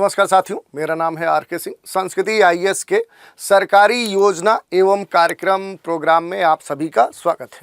नमस्कार साथियों, मेरा नाम है आर के सिंह। संस्कृति आईएएस के सरकारी योजना एवं कार्यक्रम प्रोग्राम में आप सभी का स्वागत है।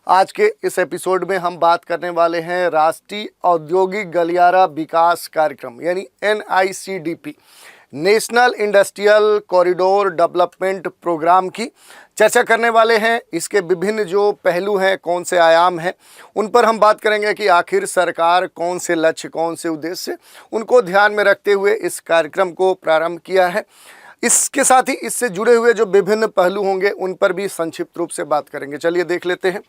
आज के इस एपिसोड में हम बात करने वाले हैं राष्ट्रीय औद्योगिक गलियारा विकास कार्यक्रम यानी NICDP national industrial corridor development programme की चर्चा करने वाले हैं। इसके विभिन्न जो पहलू हैं, कौन से आयाम हैं, उन पर हम बात करेंगे कि आखिर सरकार कौन से लक्ष्य, कौन से उद्देश्य उनको ध्यान में रखते हुए इस कार्यक्रम को प्रारंभ किया है। इसके साथ ही इससे जुड़े हुए जो विभिन्न पहलू होंगे उन पर भी संक्षिप्त रूप से बात करेंगे। चलिए देख लेते हैं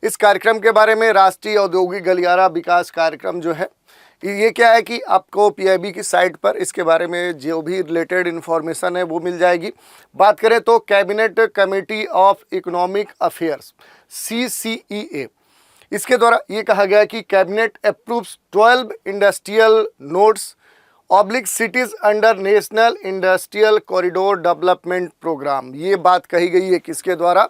इस कार्यक्रम के बारे में। राष्ट्रीय औद्योगिक गलियारा विकास कार्यक्रम जो है ये क्या है कि आपको PIB की साइट पर इसके बारे में जो भी रिलेटेड इन्फॉर्मेशन है वो मिल जाएगी। बात करें तो cabinet committee of economic affairs CCEA, इसके द्वारा ये कहा गया कि cabinet approves 12 industrial nodes oblique cities under national industrial corridor development programme. ये बात कही गई है किसके द्वारा?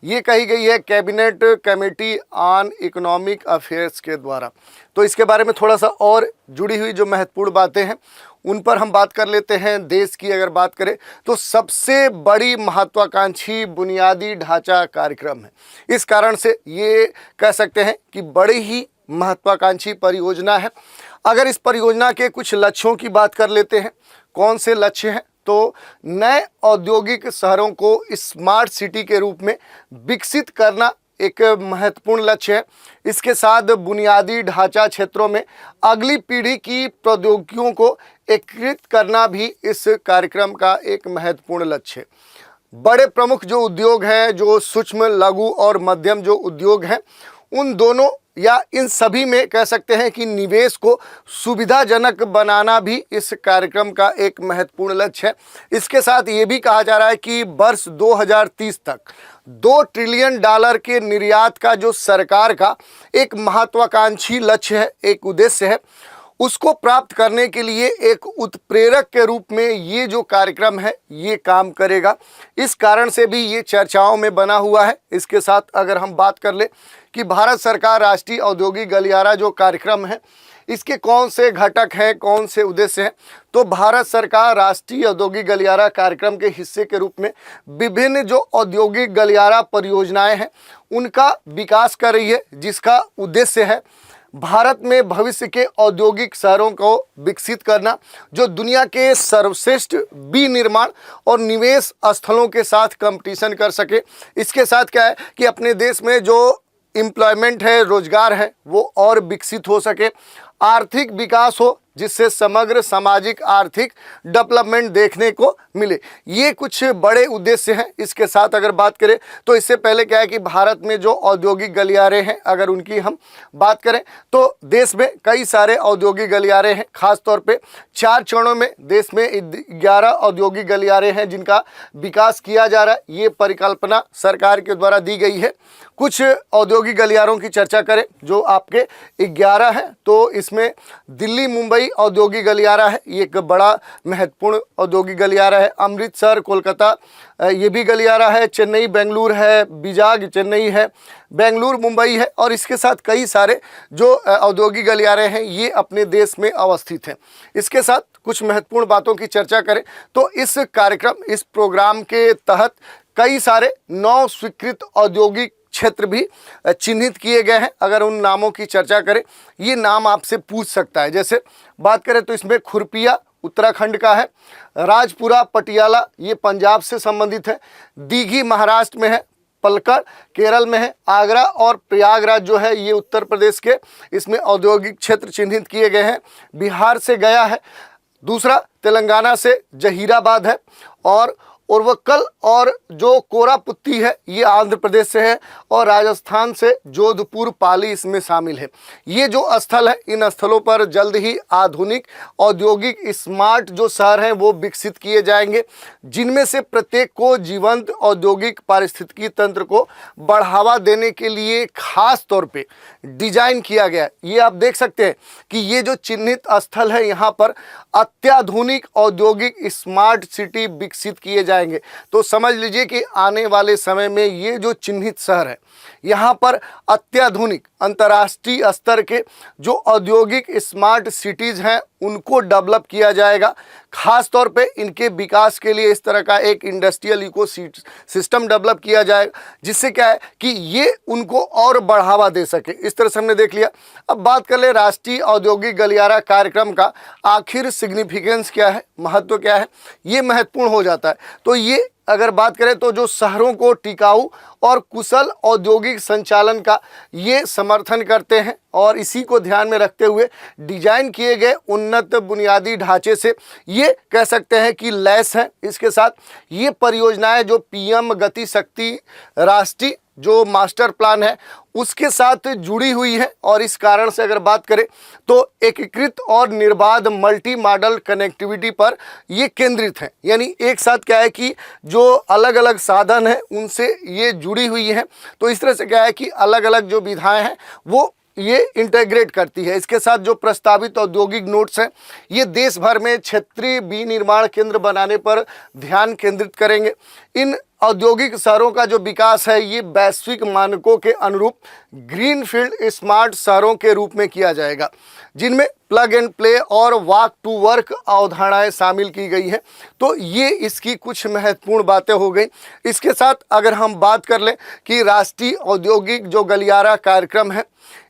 ये कही गई है cabinet committee on economic affairs के द्वारा। तो इसके बारे में थोड़ा सा और जुड़ी हुई जो महत्वपूर्ण बातें हैं उन पर हम बात कर लेते हैं। देश की अगर बात करें तो सबसे बड़ी महत्वाकांक्षी बुनियादी ढांचा कार्यक्रम है। इस कारण से ये कह सकते हैं कि बड़ी ही महत्वाकांक्षी परियोजना है। अगर इस परियोजना के कुछ लक्ष्यों की बात कर लेते हैं, कौन से लक्ष्य हैं, तो नए औद्योगिक शहरों को स्मार्ट सिटी के रूप में विकसित करना एक महत्वपूर्ण लक्ष्य है। इसके साथ बुनियादी ढांचा क्षेत्रों में अगली पीढ़ी की प्रौद्योगिकियों को एकीकृत करना भी इस कार्यक्रम का एक महत्वपूर्ण लक्ष्य है। बड़े प्रमुख जो उद्योग हैं, जो सूक्ष्म, लघु और मध्यम जो उद्योग हैं, उन दोनों या इन सभी में कह सकते हैं कि निवेश को सुविधाजनक बनाना भी इस कार्यक्रम का एक महत्वपूर्ण लक्ष्य है। इसके साथ ये भी कहा जा रहा है कि वर्ष 2030 तक $2 ट्रिलियन के निर्यात का जो सरकार का एक महत्वाकांक्षी लक्ष्य है, एक उद्देश्य है, उसको प्राप्त करने के लिए एक उत्प्रेरक के रूप में ये जो कार्यक्रम है ये काम करेगा। इस कारण से भी ये चर्चाओं में बना हुआ है। इसके साथ अगर हम बात कर ले कि भारत सरकार राष्ट्रीय औद्योगिक गलियारा जो कार्यक्रम है इसके कौन से घटक हैं, कौन से उद्देश्य हैं, तो भारत सरकार राष्ट्रीय औद्योगिक गलियारा कार्यक्रम के हिस्से के रूप में विभिन्न जो औद्योगिक गलियारा परियोजनाएं हैं उनका विकास कर रही है, जिसका उद्देश्य है भारत में भविष्य के औद्योगिक शहरों को विकसित करना, जो दुनिया के सर्वश्रेष्ठ विनिर्माण और निवेश स्थलों के साथ कंपटीशन कर सके। इसके साथ क्या है कि अपने देश में जो एम्प्लॉयमेंट है, रोजगार है, वो और विकसित हो सके, आर्थिक विकास हो, जिससे समग्र सामाजिक आर्थिक डेवलपमेंट देखने को मिले। ये कुछ बड़े उद्देश्य हैं। इसके साथ अगर बात करें तो इससे पहले क्या है कि भारत में जो औद्योगिक गलियारे हैं, अगर उनकी हम बात करें तो देश में कई सारे औद्योगिक गलियारे हैं। खास तौर पे 4 चरणों में देश में 11 औद्योगिक गलियारे हैं जिनका विकास किया जा रहा है। ये परिकल्पना सरकार के द्वारा दी गई है। कुछ औद्योगिक गलियारों की चर्चा करें जो आपके 11 हैं, तो इसमें दिल्ली मुंबई औद्योगिक गलियारा है, ये एक बड़ा महत्वपूर्ण औद्योगिक गलियारा है। अमृतसर, कोलकाता ये भी गलियारा है। चेन्नई बेंगलुरु है, बिजाग चेन्नई है, बेंगलुरु मुंबई है, और इसके साथ कई सारे जो औद्योगिक गलियारे हैं ये अपने देश में अवस्थित हैं। इसके साथ कुछ महत्वपूर्ण बातों की चर्चा करें तो इस कार्यक्रम, इस प्रोग्राम के तहत कई सारे 9 स्वीकृत औद्योगिक क्षेत्र भी चिन्हित किए गए हैं। अगर उन नामों की चर्चा करें, ये नाम आपसे पूछ सकता है। जैसे बात करें तो इसमें खुरपिया उत्तराखंड का है, राजपुरा पटियाला ये पंजाब से संबंधित है, दीघी महाराष्ट्र में है, पलक्कड़ केरल में है, आगरा और प्रयागराज जो है ये उत्तर प्रदेश के इसमें औद्योगिक क्षेत्र चिन्हित किए गए हैं। बिहार से गया है, दूसरा तेलंगाना से जहीराबाद है, और उर्वक्कल और जो कोरापुत्ती है ये आंध्र प्रदेश से है, और राजस्थान से जोधपुर पाली इसमें शामिल है। ये जो स्थल है, इन स्थलों पर जल्द ही आधुनिक औद्योगिक स्मार्ट जो शहर हैं वो विकसित किए जाएंगे, जिनमें से प्रत्येक को जीवंत औद्योगिक पारिस्थितिकी तंत्र को बढ़ावा देने के लिए खास तौर पे डिजाइन किया गया है। ये आप देख सकते हैं कि ये जो चिन्हित स्थल है यहाँ पर अत्याधुनिक औद्योगिक स्मार्ट सिटी विकसित किए जाएंगे। तो समझ लीजिए कि आने वाले समय में ये जो चिन्हित शहर है यहाँ पर अत्याधुनिक अंतर्राष्ट्रीय स्तर के जो औद्योगिक स्मार्ट सिटीज़ हैं उनको डेवलप किया जाएगा। खास तौर पे इनके विकास के लिए इस तरह का एक इंडस्ट्रियल इको सिस्टम डेवलप किया जाएगा, जिससे क्या है कि ये उनको और बढ़ावा दे सके। इस तरह से हमने देख लिया। अब बात कर ले राष्ट्रीय औद्योगिक गलियारा कार्यक्रम का आखिर सिग्निफिकेंस क्या है, महत्व क्या है, ये महत्वपूर्ण हो जाता है। तो ये अगर बात करें तो जो शहरों को टिकाऊ और कुशल औद्योगिक संचालन का ये समर्थन करते हैं, और इसी को ध्यान में रखते हुए डिजाइन किए गए उन्नत बुनियादी ढांचे से ये कह सकते हैं कि लैस है। इसके साथ ये परियोजनाएं जो पीएम गति शक्ति राष्ट्रीय जो मास्टर प्लान है उसके साथ जुड़ी हुई है, और इस कारण से अगर बात करें तो एकीकृत और निर्बाध मल्टी मॉडल कनेक्टिविटी पर ये केंद्रित है। यानी एक साथ क्या है कि जो अलग अलग साधन हैं उनसे ये जुड़ी हुई है। तो इस तरह से क्या है कि अलग अलग जो विधाएं हैं वो ये इंटीग्रेट करती है। इसके साथ जो प्रस्तावित औद्योगिक नोड्स हैं ये देश भर में क्षेत्रीय विनिर्माण केंद्र बनाने पर ध्यान केंद्रित करेंगे। इन औद्योगिक शहरों का जो विकास है ये वैश्विक मानकों के अनुरूप ग्रीनफील्ड स्मार्ट शहरों के रूप में किया जाएगा, जिनमें प्लग एंड प्ले और वॉक टू वर्क अवधारणाएं शामिल की गई हैं। तो ये इसकी कुछ महत्वपूर्ण बातें हो गई। इसके साथ अगर हम बात कर लें कि राष्ट्रीय औद्योगिक जो गलियारा कार्यक्रम है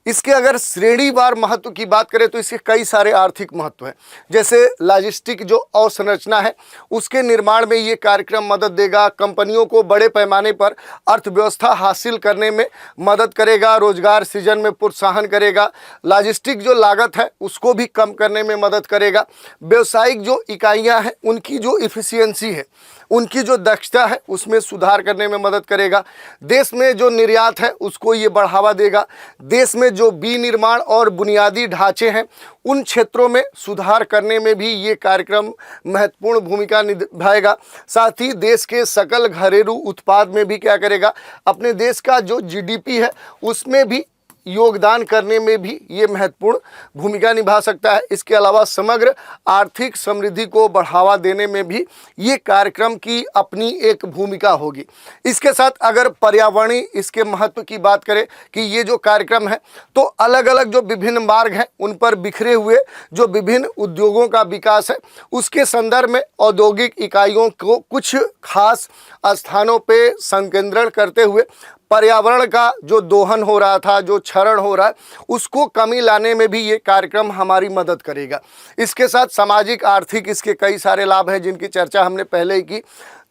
इसके अगर श्रेणीवार महत्व की बात करें तो इसके कई सारे आर्थिक महत्व हैं। जैसे लॉजिस्टिक जो अवसंरचना है उसके निर्माण में ये कार्यक्रम मदद देगा, कंपनियों को बड़े पैमाने पर अर्थव्यवस्था हासिल करने में मदद करेगा, रोजगार सृजन में प्रोत्साहन करेगा, लॉजिस्टिक जो लागत है उसको भी कम करने में मदद करेगा, व्यावसायिक जो इकाइयाँ हैं उनकी जो इफिशियंसी है, उनकी जो दक्षता है उसमें सुधार करने में मदद करेगा, देश में जो निर्यात है उसको ये बढ़ावा देगा, देश में जो विनिर्माण और बुनियादी ढांचे हैं उन क्षेत्रों में सुधार करने में भी ये कार्यक्रम महत्वपूर्ण भूमिका निभाएगा। साथ ही देश के सकल घरेलू उत्पाद में भी क्या करेगा, अपने देश का जो जीडीपी है उसमें भी योगदान करने में भी ये महत्वपूर्ण भूमिका निभा सकता है। इसके अलावा समग्र आर्थिक समृद्धि को बढ़ावा देने में भी ये कार्यक्रम की अपनी एक भूमिका होगी। इसके साथ अगर पर्यावरणीय इसके महत्व की बात करें कि ये जो कार्यक्रम है तो अलग अलग जो विभिन्न मार्ग हैं उन पर बिखरे हुए जो विभिन्न उद्योगों का विकास है उसके संदर्भ में औद्योगिक इकाइयों को कुछ खास स्थानों पे संकेंद्रण करते हुए पर्यावरण का जो दोहन हो रहा था, जो क्षरण हो रहा है, उसको कमी लाने में भी ये कार्यक्रम हमारी मदद करेगा। इसके साथ सामाजिक आर्थिक इसके कई सारे लाभ हैं जिनकी चर्चा हमने पहले ही की।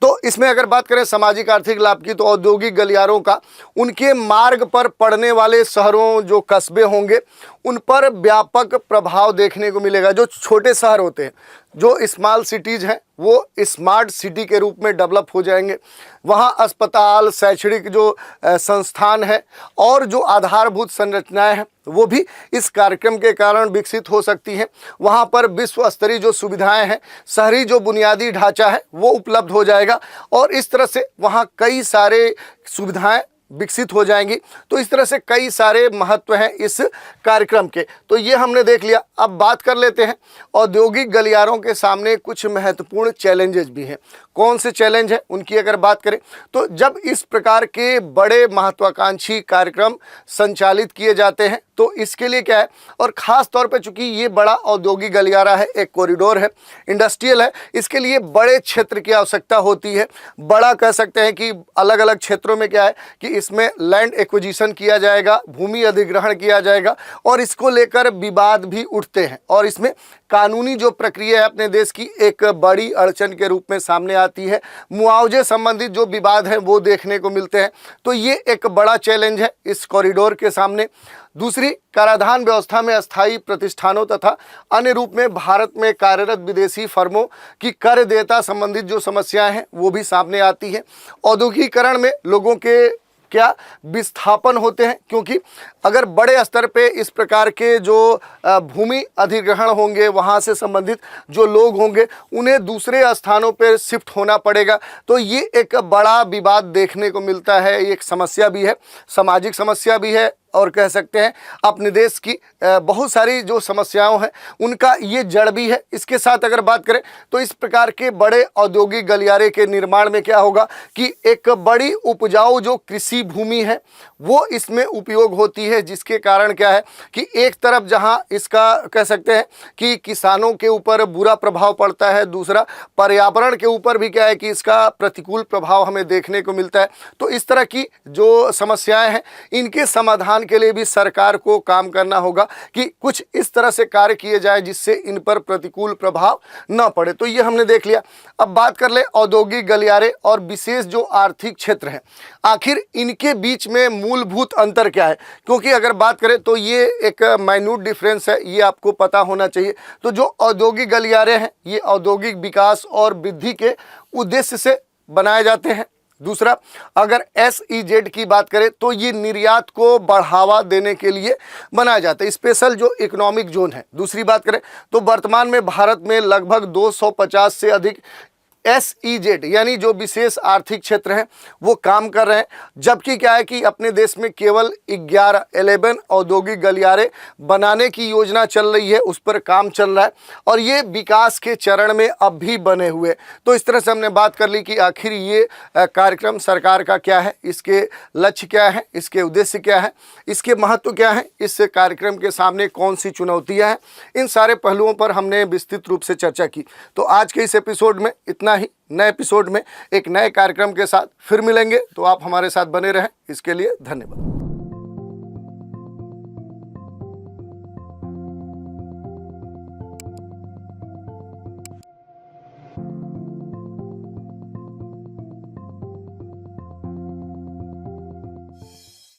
तो इसमें अगर बात करें सामाजिक आर्थिक लाभ की तो औद्योगिक गलियारों का उनके मार्ग पर पड़ने वाले शहरों जो कस्बे होंगे उन पर व्यापक प्रभाव देखने को मिलेगा। जो छोटे शहर होते हैं, जो स्मॉल सिटीज़ हैं, वो स्मार्ट सिटी के रूप में डेवलप हो जाएंगे। वहाँ अस्पताल, शैक्षणिक जो संस्थान है और जो आधारभूत संरचनाएं हैं वो भी इस कार्यक्रम के कारण विकसित हो सकती हैं। वहाँ पर विश्व स्तरीय जो सुविधाएं हैं, शहरी जो बुनियादी ढांचा है वो उपलब्ध हो जाएगा, और इस तरह से वहाँ कई सारे सुविधाएं विकसित हो जाएंगी। तो इस तरह से कई सारे महत्व हैं इस कार्यक्रम के। तो ये हमने देख लिया। अब बात कर लेते हैं औद्योगिक गलियारों के सामने कुछ महत्वपूर्ण चैलेंजेस भी हैं। कौन से चैलेंज हैं उनकी अगर बात करें तो जब इस प्रकार के बड़े महत्वाकांक्षी कार्यक्रम संचालित किए जाते हैं तो इसके लिए क्या है, और ख़ास तौर पे चूंकि ये बड़ा औद्योगिक गलियारा है, एक कॉरिडोर है, इंडस्ट्रियल है, इसके लिए बड़े क्षेत्र की आवश्यकता होती है। बड़ा कह सकते हैं कि अलग अलग क्षेत्रों में क्या है कि इसमें लैंड एक्विजिशन किया जाएगा, भूमि अधिग्रहण किया जाएगा, और इसको लेकर विवाद भी उठते हैं, और इसमें कानूनी जो प्रक्रिया है अपने देश की एक बड़ी अड़चन के रूप में सामने आती है। मुआवजे संबंधित जो विवाद हैं वो देखने को मिलते हैं। तो ये एक बड़ा चैलेंज है इस कॉरिडोर के सामने। दूसरी, कराधान व्यवस्था में अस्थायी प्रतिष्ठानों तथा अन्य रूप में भारत में कार्यरत विदेशी फर्मों की कर देयता संबंधित जो समस्याएं हैं वो भी सामने आती हैं। औद्योगिकीकरण में लोगों के क्या विस्थापन होते हैं, क्योंकि अगर बड़े स्तर पे इस प्रकार के जो भूमि अधिग्रहण होंगे, वहाँ से संबंधित जो लोग होंगे उन्हें दूसरे स्थानों पर शिफ्ट होना पड़ेगा। तो ये एक बड़ा विवाद देखने को मिलता है, ये एक समस्या भी है, सामाजिक समस्या भी है, और कह सकते हैं अपने देश की बहुत सारी जो समस्याओं हैं उनका ये जड़ भी है। इसके साथ अगर बात करें तो इस प्रकार के बड़े औद्योगिक गलियारे के निर्माण में क्या होगा कि एक बड़ी उपजाऊ जो कृषि भूमि है वो इसमें उपयोग होती है, जिसके कारण क्या है कि एक तरफ जहां इसका कह सकते हैं कि किसानों के ऊपर बुरा प्रभाव पड़ता है, दूसरा पर्यावरण के ऊपर भी क्या है कि इसका प्रतिकूल प्रभाव हमें देखने को मिलता है। तो इस तरह की जो समस्याएं हैं इनके समाधान के लिए भी सरकार को काम करना होगा कि कुछ इस तरह से कार्य किए जाए जिससे इन पर प्रतिकूल प्रभाव न पड़े। तो ये हमने देख लिया। अब बात कर ले औद्योगिक गलियारे और विशेष जो आर्थिक क्षेत्र हैं, आखिर इनके बीच में मूलभूत अंतर क्या है, क्योंकि अगर बात करें तो ये एक माइन्यूट डिफरेंस है, ये आपको पता होना चाहिए। तो जो औद्योगिक गलियारे हैं ये औद्योगिक विकास और वृद्धि के उद्देश्य से बनाए जाते हैं। दूसरा, अगर SEZ की बात करें तो ये निर्यात को बढ़ावा देने के लिए बनाया जाता है, स्पेशल जो इकोनॉमिक जोन है। दूसरी बात करें तो वर्तमान में भारत में लगभग 250 से अधिक SEZ यानी जो विशेष आर्थिक क्षेत्र हैं वो काम कर रहे हैं, जबकि क्या है कि अपने देश में केवल 11 औद्योगिक गलियारे बनाने की योजना चल रही है, उस पर काम चल रहा है और ये विकास के चरण में अब भी बने हुए। तो इस तरह से हमने बात कर ली कि आखिर ये कार्यक्रम सरकार का क्या है, इसके लक्ष्य क्या है, इसके उद्देश्य क्या है, इसके महत्व क्या है, इस कार्यक्रम के सामने कौन सी चुनौतियाँ हैं, इन सारे पहलुओं पर हमने विस्तृत रूप से चर्चा की। तो आज के इस एपिसोड में इतना ही। नए एपिसोड में एक नए कार्यक्रम के साथ फिर मिलेंगे, तो आप हमारे साथ बने रहें। इसके लिए धन्यवाद।